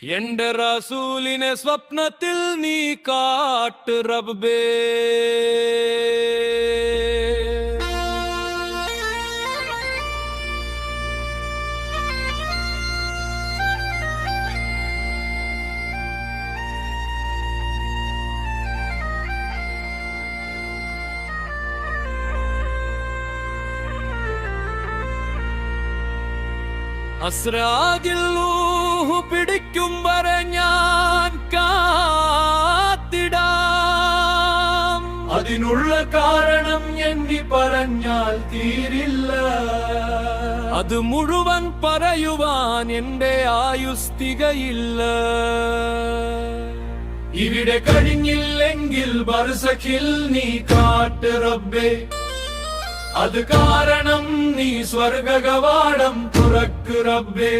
എന്റെ റസൂലിനെ സ്വപ്നത്തിൽ നീ കാട്ട് റബ്ബേ. അസ്രാദിൽ റൂഹ് പിടിക്കും വരെ ഞാൻ കാത്തിടാം. അതിനുള്ള കാരണം എണ്ണി പറഞ്ഞാൽ തീരില്ല. അത് മുഴുവൻ പറയുവാൻ എന്റെ ആയുസ്തികയില്ല. ഇവിടെ കഴിഞ്ഞില്ലെങ്കിൽ ബർസഖിൽ നീ കാട്ട് റബ്ബേ. അത് കാരണം നീ സ്വർഗകവാടം തുറക്ക് റബ്ബേ.